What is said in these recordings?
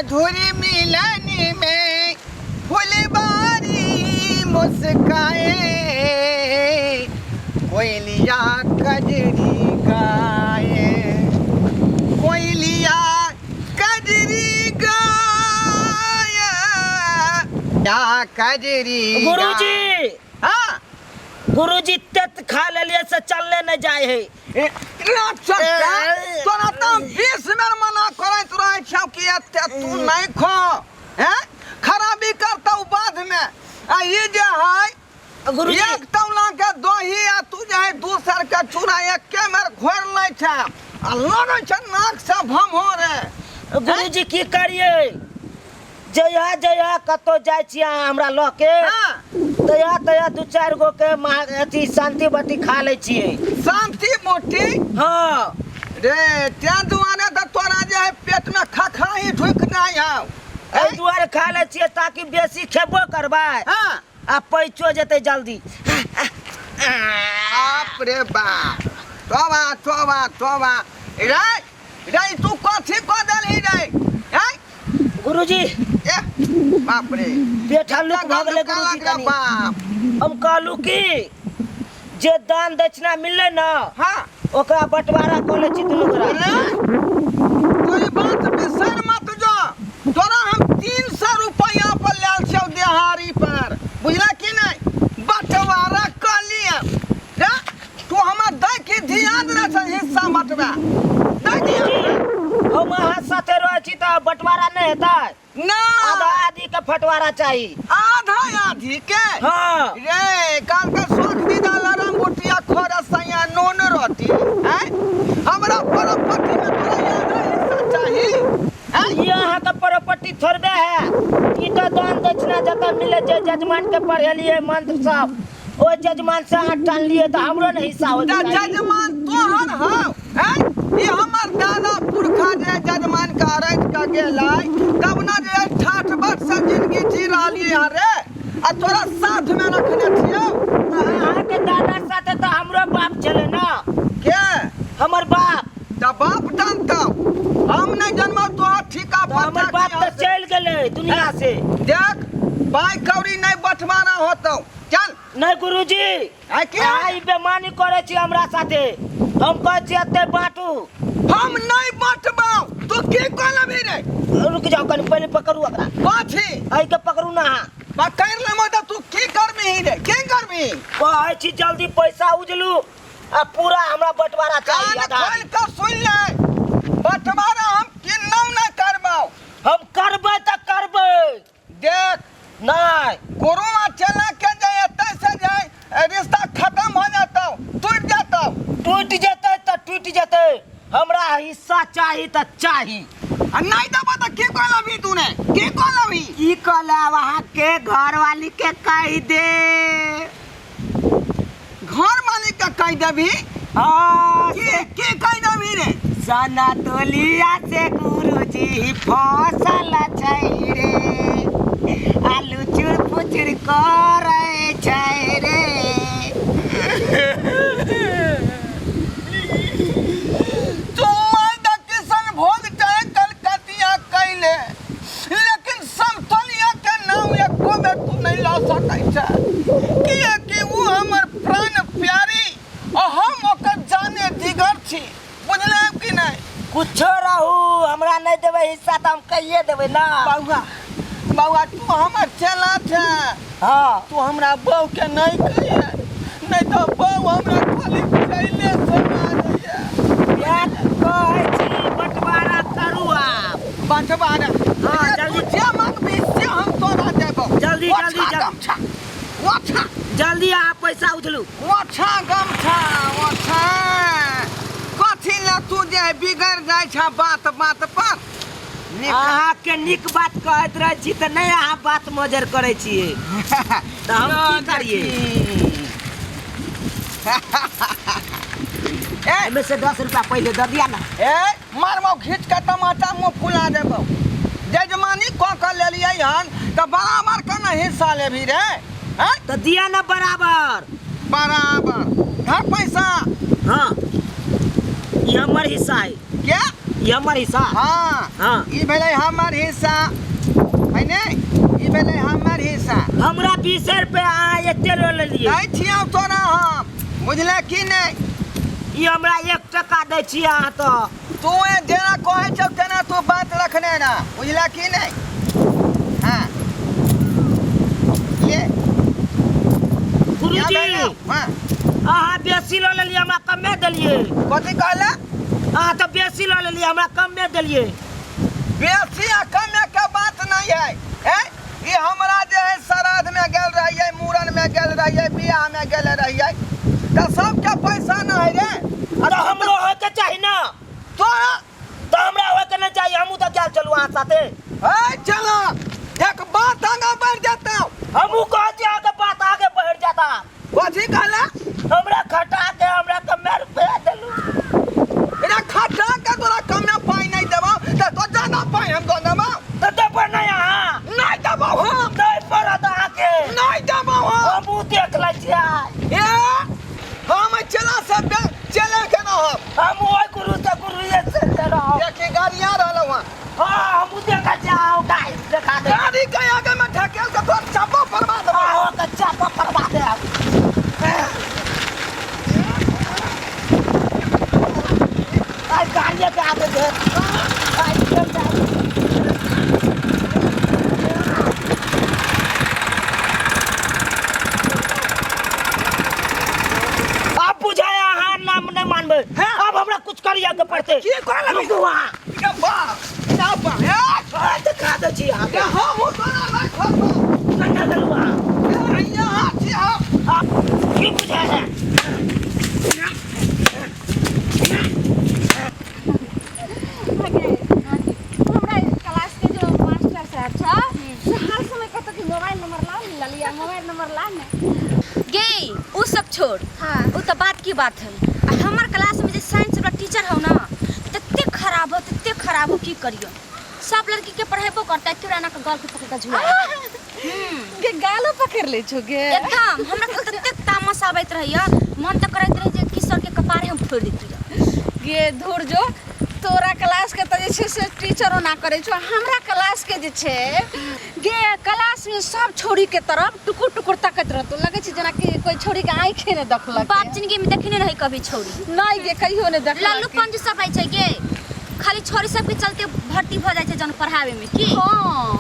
मधुरी मिलन में फुलबारी मुस्काए कोयलिया कजरी गाए कोयलिया कजरी गाए या कजरी गुरुजी हाँ गुरुजी तेत खा ले से चलने न जाए है तोरा तो 20 में मना करे तोरा छौ कि तू नहीं खो हैं खराबी करता बाद में आ ये जे है गुरुजी एक तौला के दही आ तू जे है दूसर के चूड़ा एक के मेर घोर लै छ आ लगे छ नाक से भम हो रे गुरुजी की करिए जया जया कतो जाय छिया हमरा ल के हां तया तया दू चार गो के अथी शांति बटी खा ले छिए शांति मोटी हां रे त्या दुआरे त तोरा जे है पेट में खखराही ढुक जाय है एहि दुआरे खा ले छिए ताकि बेसी खेबो करबै हां आ पैचो जेतै जल्दी बाप रे बाप तोबा तोबा तोबा रे रे तू कथी को देलही रे हैं गुरुजी ए बाप रे पेट हल्लुक भ गेलै गुरुजी कनी बाप हम कहलू की जे दान दक्षिणा मिलले न हां ओकरा बंटवारा क ले छी दुनू गोरा कोई बात बिसर मत जो तोरा हम 300 रुपया पर लेल छौ देहारी पर बुझला कि नहीं बंटवारा क लिया रे तू हमरा दे के ध्यान रे से हिस्सा बंटवा दे दिया हम अहाँ साथे रहै छी त बंटवारा नहीं हेतै ना आधा आधी के फटवारा चाहिए आधा आधी के हाँ रे काल के सोख दीदा लरम बुटिया खोरा सैया नून रोटी हैं हमरा प्रॉपर्टी में तोरा आधा हिस्सा चाहिए हैं ये अहाँ के प्रॉपर्टी थोड़बे है ई तो दान दक्षिणा जता मिले जे जजमान के पढ़ेलिए मंत्र सब ओ जजमान से हाथ टान लिए तो हमरो नहीं हिस्सा हो जाए जजमान तोहर हो हैं ये हमर दादा पुरखा जे जजमान का रज का गेलै तब ना जे 60 वर्ष से जिंदगी जी रहलिए रे आ तोरा साथ में रखने छियो अहाँ के दादा साथे तो हमरो बाप चले ना के हमर बाप त बाप जानता हम नहीं जन्म तोहर ठिका तो हमर बाप तो चल गेले दुनिया से देख पाई कौड़ी नहीं बंटवारा होतो चल नहीं गुरुजी आ के आई बेमानी करे छी हमरा साथे हम कहै छी एते बांटू हम नहीं बंटबाऊ तू की कहलबी रे रुक जाओ कनी पहले पकड़ू एकरा बाछी आई के पकड़ू ना पकड़ ले मत तू की करबी रे की करबी कहै छी जल्दी पैसा उजलू आ पूरा हमरा बंटवारा चाहिए कान खोल के सुन ले बंटवारा हम किन्नौ नहीं करबाऊ हम करबै त करबै देख नहीं गुरुआ चला के जाए एतै से जाए रिश्ता खत्म हो जाता टूट जाता टूट जेतै त टूट जेतै हमरा हिस्सा चाही त चाही आ नहीं दबा त की कहलबी तूने की कहलबी ई कहला वहां के घर वाली के कह दे घर मालिक का कह देबी हां की कह देबी रे सना तोलिया से गुरुजी फसल छै रे आलू चुर पुचुर करे छै रे तुम किसान भोग चाहे कलकतिया कैले लेकिन समतोलिया के नाम एको में तू नहीं ला सकै छै किया कि वो हमर प्राण प्यारी और हम ओकर जाने दिगर छी बुझले कि नहीं कुछो रहू हमरा नहीं देबै हिस्सा त हम कहिए देबै ना बाबा बाबा तू हमर चला था हां तू हमरा बहू के नहीं कहिए नहीं तो बहू हमरा खाली कैले से मारैया या कहै छी बंटवारा करू आप बंटवारा हाँ, जल्दी। जे मंगबी से हम तोरा देबो जल्दी, जल्दी, जल्दी। वाछा जल्दी आ पैसा उठलू वाछा गमछा वाछा कथी ला तू जे बिगड़ जाय छ बात बात पर अहाँ के निक बात कहत रहे छी त नहीं अहाँ बात मजर करे छिए त हम की करिए एमे से 10 रुपया पहले दे दिया ना ए मारमो खींच के टमाटर मुंह फुला देबो जजमानी क के लेलियै हन त बराबर के न हिस्सा लेबी रे हैं तो दिया ना बराबर बराबर धर पैसा हाँ ये हमार हिस्सा है क्या ये हमर हिस्सा हाँ हाँ ई भेलै हमर हिस्सा है ने ई भेलै हमर हिस्सा हमरा 20 रुपया अहाँ एते ले लेलिए दै छियौ तोरा हम बुझले कि नहीं ई हमरा 1 टका दै छी अहाँ तो तू जेना कहै छौ तेना तू बात रखने ना बुझले कि नहीं हाँ ले गुरुजी हाँ अहाँ बेसी ले लेलिए हमरा कमे देलिए कथी कहला अहाँ तो बेसी ले लेलिए हमरा कमे देलिए बेसी आ कमे के बात नहीं है हैं ई हमरा जे है श्राद्ध में गेल रहिए मूड़न में गेल रहिए बियाह में गेल रहिए त सबके पैसा न है रे तो हमरो होय के चाही ना तोरा तो हमरा होय के नहीं चाहिए हमहू तो क्या चलू अहाँ साथे ए चलो एक बात आगे बढ़ जाता हमहू कहती आगे बात आगे बढ़ जाता कथी कहला हमरा खटा के हमरा कमे रुपया देलू एरा खटा के तोरा कमे पाई नहीं देबो त तो ज्यादा पाई हम दो देबो तो देबो नहीं अहाँ नहीं देबो हम नहीं पड़त अहाँ के नहीं देबो हम हमहू देख लै छियै ए हम चला सब चले के न हम ओइ गुरु से गुरु ये से रहो देखी गाड़ी आ रहल वहां हां हमहू देखा जाओ गाइस देखा दे गाड़ी के आगे में ढकेल के तो चापा परवा दे आओ के चापा परवा दे आई गाड़ी के आगे दे आई चल जा आप बुझाया हां नाम नहीं मानबे अब हमरा कुछ करिया के पड़ते की करे लगे वहां के बाप ना बा ए दिखा दे छी आगे हम तोरा नहीं खोबो कन्ना दलवा यहाँ छी हम की बुझा है हमरा क्लास के जो मास्टर साहब छ से हर समय कहता कि मोबाइल नंबर ला लिया मोबाइल नंबर ला ने गे उ सब छोड़ हाँ। उ तो बात की बात है हमार क्लास में जो साइंस वाला टीचर हो ना तत्ते खराब हो की करियो सब लड़की के पढ़ेबो करता है क्यों ना का गाल के पकड़ के झुला के गालो पकड़ ले छो गे एकदम हमरा तो तत्ते तामस आवत रहिया मन तो करत रहे जे किशोर के कपारे हम फोड़ देती गे धुर जो तोरा क्लास के त जे छे से टीचरो ना करे छो हमरा क्लास के जे छे गे क्लास में सब छोड़ी के तरफ टुकुर टुकुर ताकत रहतो लगे छे जना कि कोई छोड़ी के आंखें ने देखलक बाप जिंदगी में देखने नहीं कभी छोड़ी नहीं गे कहियो ने देखलक लालू पंज सब आइ छै गे खाली छोरी सब के चलते भर्ती भ जाय छै जन पढ़ावे में की हां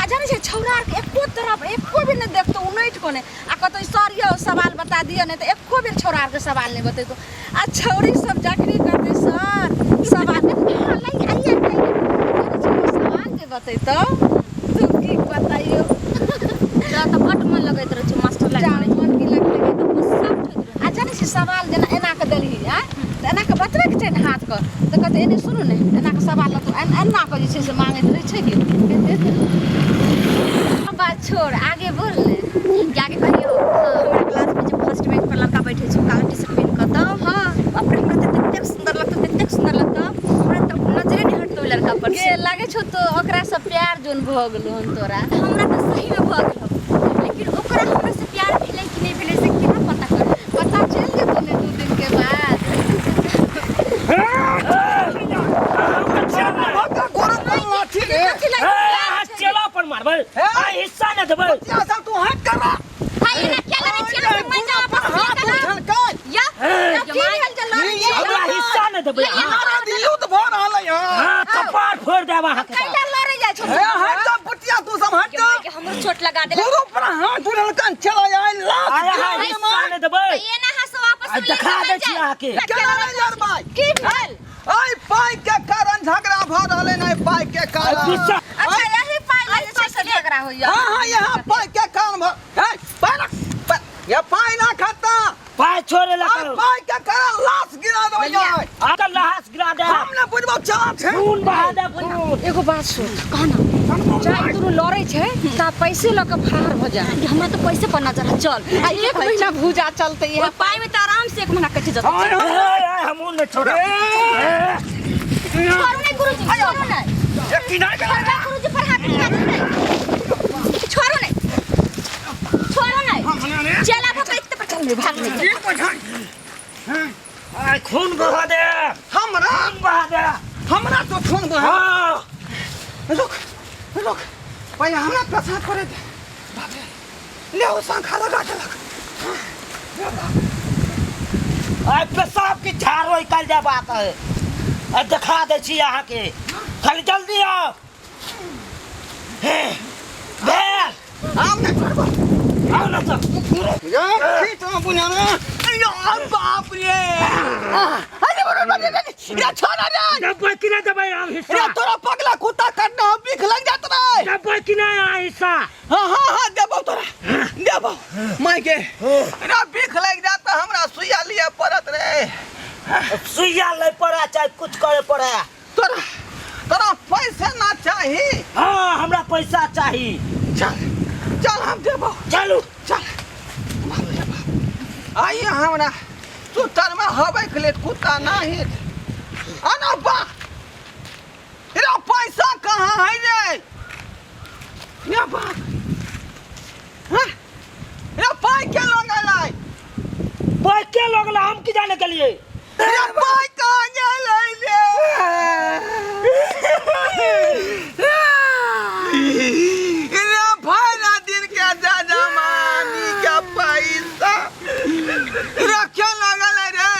आ जाने छे छौरा के एको तरफ एको भी ने देखतो उनैठ कोने आ कतो सर यो सवाल बता दियो ने त एको भी छौरा के सवाल नहीं बतेतो आ छौरी सब जाकरी करते सर सवाल नहीं आइए सवाल के बतेतो तू की बताइयो तोरा तो बट मन लगैत रहे छै मास्टर लाइन जान में मन की लगले के तो सब ठीक रहे आ जाने छे सवाल जना एना के देली आ एना के बतबे के छै हाथ क त कहते एने सुनु ने एना के सवाल तो एना के जे छे से मांगैत रहे छै कि बात छोड़ आगे बोल ले क्या के कहियो हमरा क्लास में जो फर्स्ट बेंच पर लड़का बैठे छै काला टी-शर्ट पहन के तो हां बाप रे हमरा तो तत्ते सुंदर लगता हमरा तो नजरे नहीं हटतो लड़का पर के लागे छो तो ओकरा से प्यार जोन भ गेलो हन तोरा हमरा तो सही में भ गेल लेकिन ओकरा हमरा से प्यार भेलै कि नहीं भेलै से केना पता कर पता चल जेतो ने 2 दिन के बाद ओका गोरा तोला ठीक है चला पर मारबे आ हिस्सा न देबे ऐसा तू हट कर हाय ना क्या करे छी मैं जा पर हाथ उठल कर या की भेल चल हमरा हिस्सा न देबे हमारा युद्ध भ रहल है हां कपार फोड़ देबा अहाँ के कैला लड़े जाय छो ए हट जा बुटिया तू सब हट जा के हमरो चोट लगा दे गुरु पर हाथ उठल कान चला आए लाख अरे हां हिस्सा न देबे ये ना हंस वापस ले दिखा दे छी अहाँ के केना नहीं यार भाई की भेल आई पाई के कारण झगड़ा भ रहले नहीं पाई के कारण हिस्सा अच्छा यही पाई ले छै से झगड़ा होइया हां हां यहाँ पाई के कारण है पाई ये पाई ना खाता पाय छोड़े ला आई करो पाई के कारण लाश गिरा दो यार आका लहास गिरा दे हमने बुझबो चला छे खून बहा दे खून एगो बात सुन कहना चाहे तू लड़े छै ता पैसे ल के फार भ जा हमरा तो पैसे पर नजर है चल आ एक महीना भूजा चलते वो है पाई में तो आराम से 1 महीना कट जाता हाय हमू न छोड़ा छोड़ो नहीं गुरुजी छोड़ो नहीं ये किनारे पे छोड़ो गुरुजी पर हाथ नहीं छोड़ो नहीं चला बाबा इतने पर चल भाग नहीं खून बहा दे हमरा बहा दे हमरा फोन बो हाँ रुक रुक पहले हमरा पेशाब करे दे बाप रे ले ओ शंखा लगा के लग आई पेशाब की झाड़ो निकल जा बात है अब दिखा दे छी यहाँ के खाली जल्दी आओ भेल हम नहीं छोड़बो आओ ना तो यार ठीक है बुनिया ना यार बाप रे अरे बड़े या छोड़ रे डब्बा की ना दबाई हम हिस्सा रे तोरा पगला कुत्ता काटना बिख लग जात रे डब्बा की ना हिस्सा हां देबो तोरा देबो माय के रे बिख लग जाता हमरा सुइया लिए पड़त रे सुइया ले पड़ा चाहे कुछ करे पड़े तोरा पैसा ना चाहिए हाँ हमरा पैसा चाहिए चल चल हम देबो चलू चल आइए हमरा तू तर में हवे के लिए कुत्ता नहीं आना बा तेरा पैसा कहाँ है रे या बा हां या पाई के लोग लाई भाई क्या लोग ला हम की जाने के लिए या पाई कहाँ लाई ले रे भाई ना दिन के जमानी का पैसा रखे लगल रे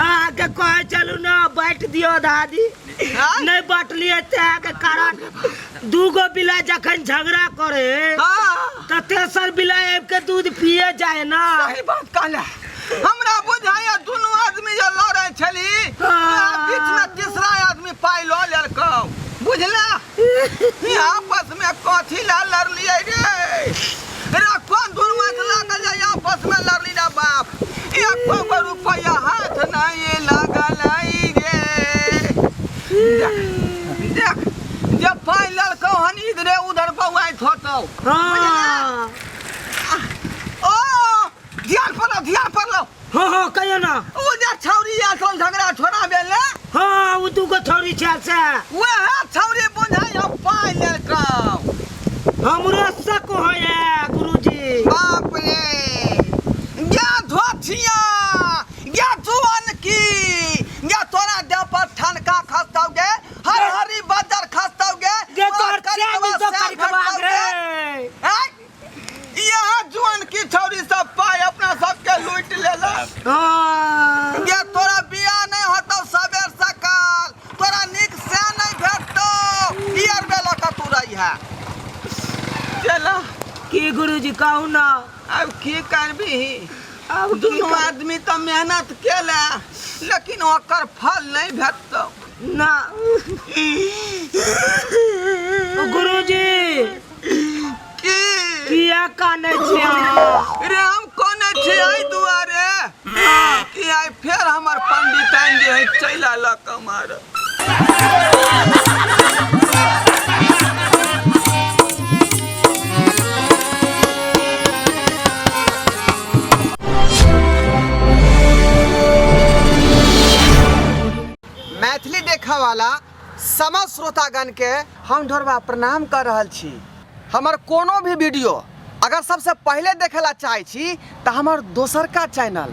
आगे कहे चलू ना बैठ दियो दादी हाँ? नहीं बैठ लिए के कारण दूगो बिला जखन झगड़ा करे हाँ तो तेसर बिला आब के दूध पिए जाए ना सही बात कहला हमरा बुझाया दोनों आदमी जे लड़े छली बीच में तीसरा आदमी पाई लो लड़को बुझला आपस में कथी ला लड़लिए रे कौन दुर्मत लागल जाए आपस में लड़ली रे बाप 1 रुपया हाथ नहीं लागल रे देख जब पाई लड़को हन इधरे उधर बउआइत होतो हाँ ओ ध्यान पर लो हाँ कहियो ना ओ जे छौरी आसल झगड़ा छोड़ा बेले हाँ वो दूगो छोरी छे से वह छौरी बुझाई हम पाई लड़को हमरो शक होया गुरुजी बाप रे या धोथिया या जुआन की या तोरा देह पर ठनका खसतौगे हर हरी बजर खसतौगे ये तो चांदी तो करके रे यहाँ जुआन की छौरी सब पाई अपना सबके लूट लेला हाँ ये तोरा बियाह नहीं होतो सबेर सकाल तोरा निक से नहीं भेटतो ईयर बेला का तू रही है चला की गुरुजी कहू ना अब की करबी अब दोनों आदमी तो मेहनत केला लेकिन ओकर फल नहीं भेटतो ना गुरुजी की किया काने छे रे हम कोने छे आई दुआरे कि आई फिर हमर पंडिताइन जे है चैला ल कमार मैथिली देखा वाला समस्त श्रोतागण के हम ढोरबा प्रणाम कर रहल छी हमर कोनो भी वीडियो अगर सबसे पहले देखेला चाहे छी तो हमार दोसर का channel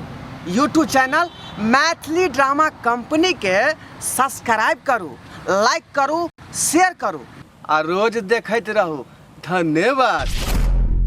YouTube channel Maithili drama company के सब्सक्राइब करू लाइक करू शेयर करू और रोज देखते रहू धन्यवाद।